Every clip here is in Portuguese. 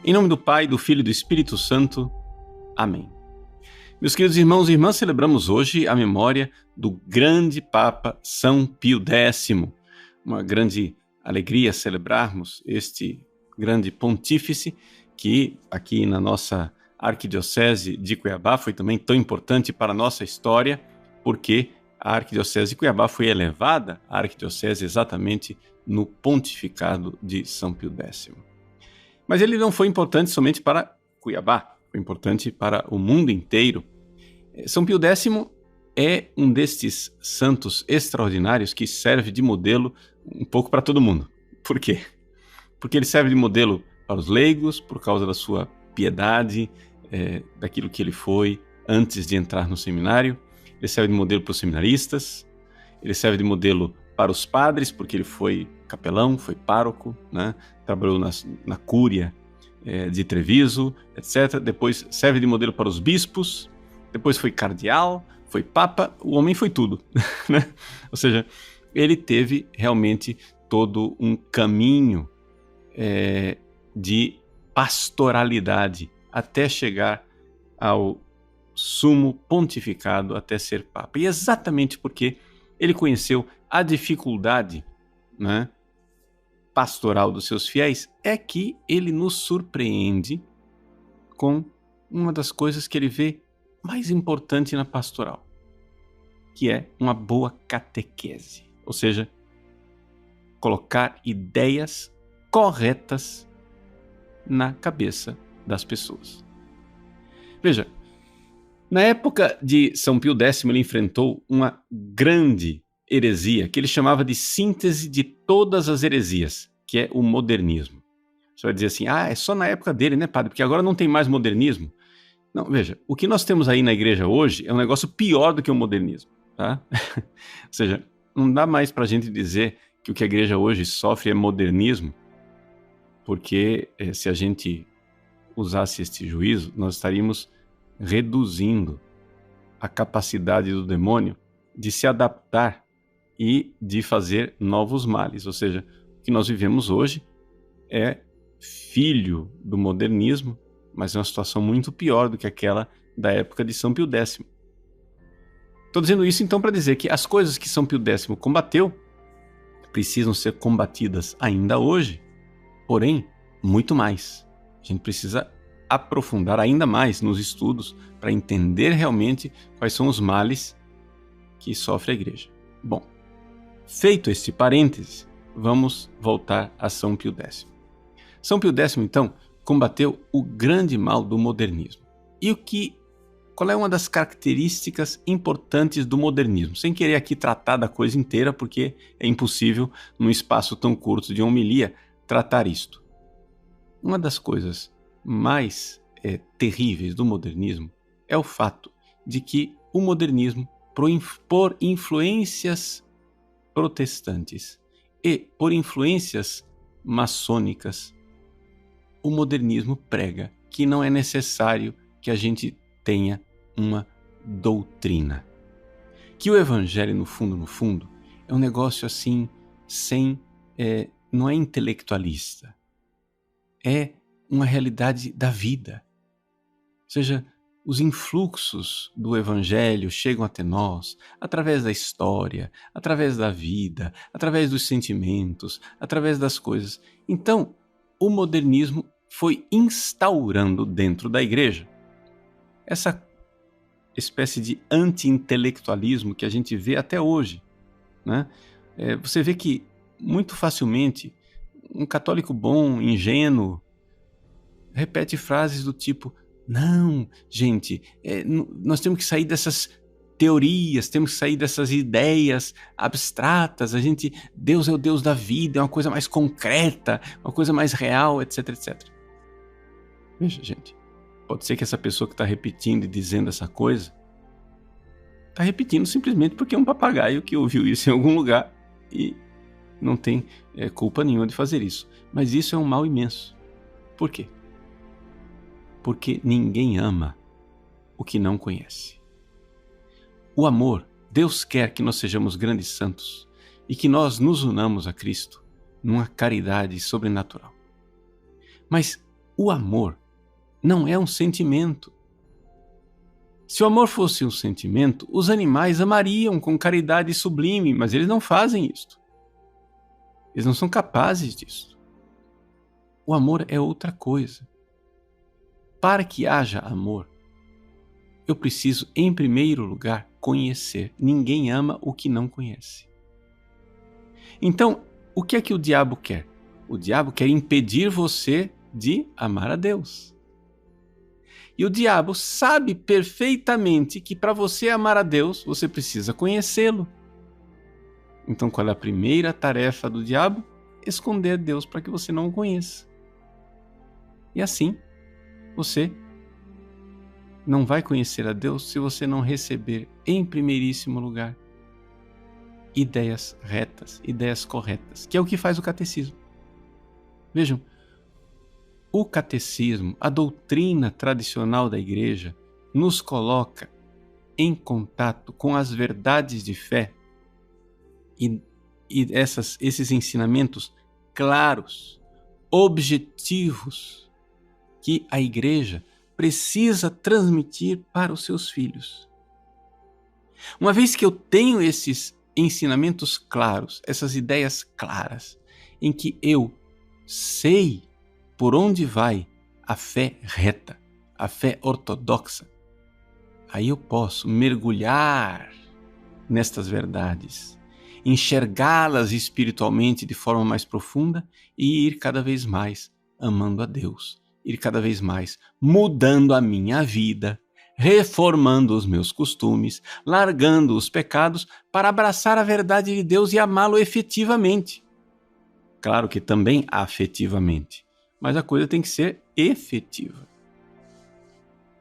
Em nome do Pai, do Filho e do Espírito Santo. Amém. Meus queridos irmãos e irmãs, celebramos hoje a memória do grande Papa São Pio X. Uma grande alegria celebrarmos este grande pontífice que aqui na nossa Arquidiocese de Cuiabá foi também tão importante para a nossa história, porque a Arquidiocese de Cuiabá foi elevada à Arquidiocese exatamente no pontificado de São Pio X. Mas ele não foi importante somente para Cuiabá, foi importante para o mundo inteiro. São Pio X é um destes santos extraordinários que serve de modelo um pouco para todo mundo. Por quê? Porque ele serve de modelo para os leigos, por causa da sua piedade, daquilo que ele foi antes de entrar no seminário. Ele serve de modelo para os seminaristas, ele serve de modelo para os padres, porque ele foi capelão, foi pároco, né? Trabalhou na cúria de Treviso, etc. Depois serve de modelo para os bispos, depois foi cardeal, foi papa, o homem foi tudo, né? Ou seja, ele teve realmente todo um caminho de pastoralidade até chegar ao sumo pontificado, até ser papa. E exatamente porque ele conheceu a dificuldade, né, pastoral dos seus fiéis, é que ele nos surpreende com uma das coisas que ele vê mais importante na pastoral, que é uma boa catequese, ou seja, colocar ideias corretas na cabeça das pessoas. Veja, na época de São Pio X, ele enfrentou uma grande heresia que ele chamava de síntese de todas as heresias, que é o modernismo. Você vai dizer assim, é só na época dele, né, padre? Porque agora não tem mais modernismo. Não, veja, o que nós temos aí na igreja hoje é um negócio pior do que o modernismo, tá? Ou seja, não dá mais para a gente dizer que o que a igreja hoje sofre é modernismo, porque se a gente usasse este juízo, nós estaríamos reduzindo a capacidade do demônio de se adaptar e de fazer novos males. Ou seja, o que nós vivemos hoje é filho do modernismo, mas é uma situação muito pior do que aquela da época de São Pio X. Estou dizendo isso então para dizer que as coisas que São Pio X combateu precisam ser combatidas ainda hoje, porém, muito mais. A gente precisa aprofundar ainda mais nos estudos para entender realmente quais são os males que sofre a igreja. Bom, feito este parêntese, vamos voltar a São Pio X. São Pio X, então, combateu o grande mal do modernismo. E qual é uma das características importantes do modernismo? Sem querer aqui tratar da coisa inteira, porque é impossível, num espaço tão curto de uma homilia, tratar isto. Uma das coisas mais terríveis do modernismo é o fato de que o modernismo, por influências protestantes e por influências maçônicas, o modernismo prega que não é necessário que a gente tenha uma doutrina. Que o evangelho, no fundo, é um negócio assim, não é intelectualista. É uma realidade da vida. Ou seja, os influxos do evangelho chegam até nós através da história, através da vida, através dos sentimentos, através das coisas. Então, o modernismo foi instaurando dentro da igreja essa espécie de anti-intelectualismo que a gente vê até hoje, né? Você vê que muito facilmente um católico bom, ingênuo, repete frases do tipo: não, gente, nós temos que sair dessas teorias, temos que sair dessas ideias abstratas, Deus é o Deus da vida, é uma coisa mais concreta, uma coisa mais real, etc, etc. Veja, gente, pode ser que essa pessoa que está repetindo e dizendo essa coisa está repetindo simplesmente porque é um papagaio que ouviu isso em algum lugar e não tem culpa nenhuma de fazer isso. Mas isso é um mal imenso. Por quê? Porque ninguém ama o que não conhece. O amor, Deus quer que nós sejamos grandes santos e que nós nos unamos a Cristo numa caridade sobrenatural. Mas O amor não é um sentimento. Se o amor fosse um sentimento, os animais amariam com caridade sublime, mas eles não fazem isto. Eles não são capazes disso. O amor é outra coisa. Para que haja amor, eu preciso, em primeiro lugar, conhecer. Ninguém ama o que não conhece. Então, o que é que o diabo quer? O diabo quer impedir você de amar a Deus. E o diabo sabe perfeitamente que para você amar a Deus, você precisa conhecê-lo. Então, qual é a primeira tarefa do diabo? Esconder Deus para que você não o conheça. E assim, você não vai conhecer a Deus se você não receber, em primeiríssimo lugar, ideias retas, ideias corretas, que é o que faz o catecismo. Vejam, o catecismo, a doutrina tradicional da Igreja, nos coloca em contato com as verdades de fé e esses ensinamentos claros, objetivos, que a Igreja precisa transmitir para os seus filhos. Uma vez que eu tenho esses ensinamentos claros, essas ideias claras, em que eu sei por onde vai a fé reta, a fé ortodoxa, aí eu posso mergulhar nestas verdades, enxergá-las espiritualmente de forma mais profunda e ir cada vez mais amando a Deus, ir cada vez mais mudando a minha vida, reformando os meus costumes, largando os pecados para abraçar a verdade de Deus e amá-lo efetivamente. Claro que também afetivamente, mas a coisa tem que ser efetiva.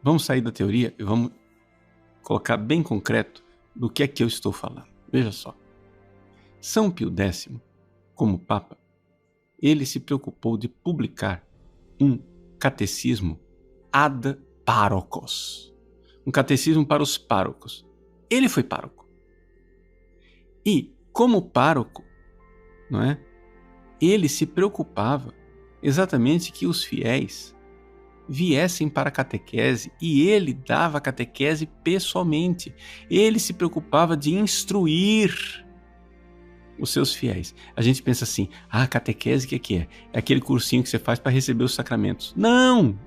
Vamos sair da teoria e vamos colocar bem concreto do que é que eu estou falando. Veja só. São Pio X, como Papa, ele se preocupou de publicar um catecismo ad párocos. Um catecismo para os párocos. Ele foi pároco. E, como pároco, não é? Ele se preocupava exatamente que os fiéis viessem para a catequese e ele dava a catequese pessoalmente. Ele se preocupava de instruir os seus fiéis. A gente pensa assim, catequese o que é? É aquele cursinho que você faz para receber os sacramentos. Não!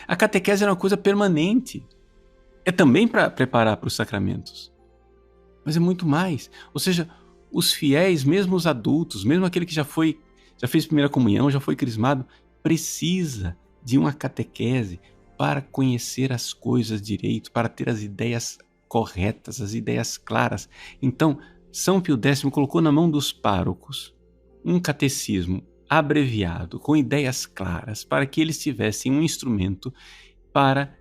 A catequese é uma coisa permanente. É também para preparar para os sacramentos. Mas é muito mais. Ou seja, os fiéis, mesmo os adultos, mesmo aquele que já fez primeira comunhão, já foi crismado, precisa de uma catequese para conhecer as coisas direito, para ter as ideias corretas, as ideias claras. Então, São Pio X colocou na mão dos párocos um catecismo abreviado, com ideias claras, para que eles tivessem um instrumento para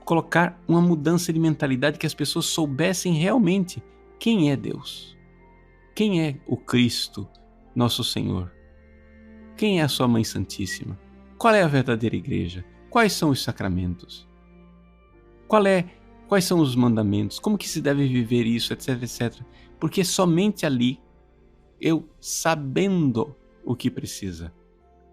colocar uma mudança de mentalidade, que as pessoas soubessem realmente quem é Deus, quem é o Cristo, nosso Senhor, quem é a sua Mãe Santíssima, qual é a verdadeira igreja, quais são os sacramentos, quais são os mandamentos, como que se deve viver isso, etc, etc. Porque somente ali, eu sabendo o que precisa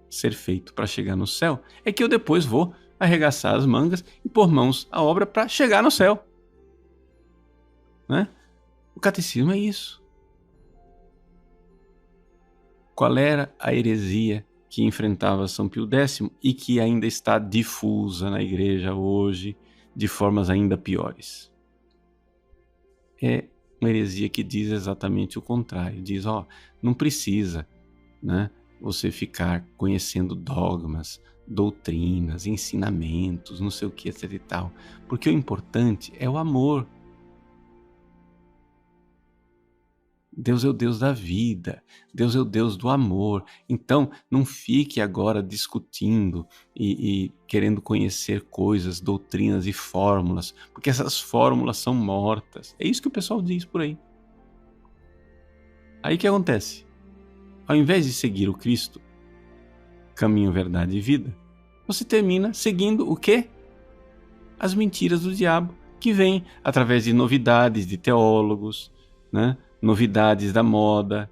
ser feito para chegar no céu, é que eu depois vou arregaçar as mangas e pôr mãos à obra para chegar no céu. Né? O catecismo é isso. Qual era a heresia que enfrentava São Pio X e que ainda está difusa na igreja hoje de formas ainda piores? É uma heresia que diz exatamente o contrário. Diz, não precisa, né, você ficar conhecendo dogmas, doutrinas, ensinamentos, não sei o que, etc e tal. Porque o importante é o amor. Deus é o Deus da vida, Deus é o Deus do amor. Então, não fique agora discutindo e querendo conhecer coisas, doutrinas e fórmulas, porque essas fórmulas são mortas. É isso que o pessoal diz por aí. Aí o que acontece? Ao invés de seguir o Cristo, caminho, verdade e vida, você termina seguindo o quê? As mentiras do diabo, que vêm através de novidades de teólogos, né? Novidades da moda,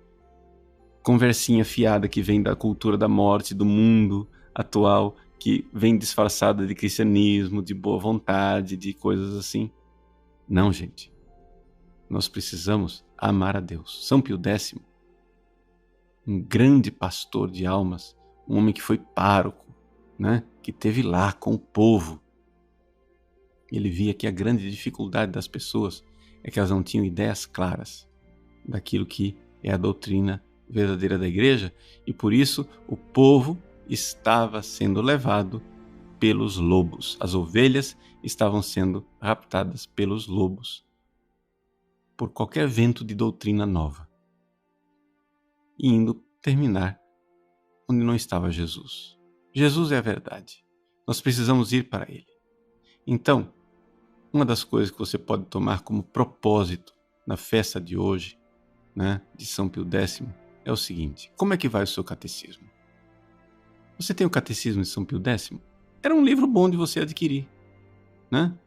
conversinha fiada que vem da cultura da morte, do mundo atual, que vem disfarçada de cristianismo, de boa vontade, de coisas assim. Não, gente. Nós precisamos amar a Deus. São Pio X, um grande pastor de almas, um homem que foi pároco, né? Que esteve lá com o povo. Ele via que a grande dificuldade das pessoas é que elas não tinham ideias claras daquilo que é a doutrina verdadeira da igreja, e por isso o povo estava sendo levado pelos lobos. As ovelhas estavam sendo raptadas pelos lobos por qualquer vento de doutrina nova, e indo terminar onde não estava Jesus. Jesus é a verdade. Nós precisamos ir para Ele. Então, uma das coisas que você pode tomar como propósito na festa de hoje, né, de São Pio X, é o seguinte: como é que vai o seu catecismo? Você tem o Catecismo de São Pio X? Era um livro bom de você adquirir, né?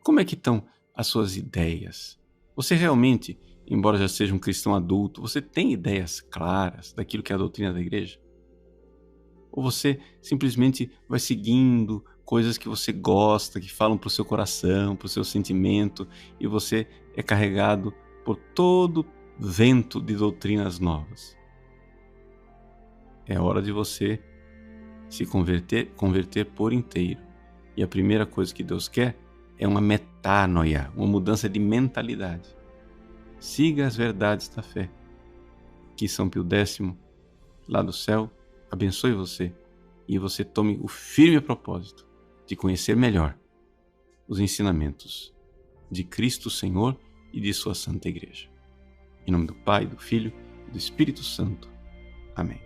Como é que estão as suas ideias? Você realmente, embora já seja um cristão adulto, você tem ideias claras daquilo que é a doutrina da igreja? Ou você simplesmente vai seguindo coisas que você gosta, que falam para o seu coração, para o seu sentimento, e você é carregado por todo vento de doutrinas novas? É hora de você se converter por inteiro. E a primeira coisa que Deus quer é uma metanoia, uma mudança de mentalidade. Siga as verdades da fé. Que São Pio X, lá do céu, abençoe você e você tome o firme propósito de conhecer melhor os ensinamentos de Cristo Senhor e de sua Santa Igreja. Em nome do Pai, do Filho e do Espírito Santo. Amém.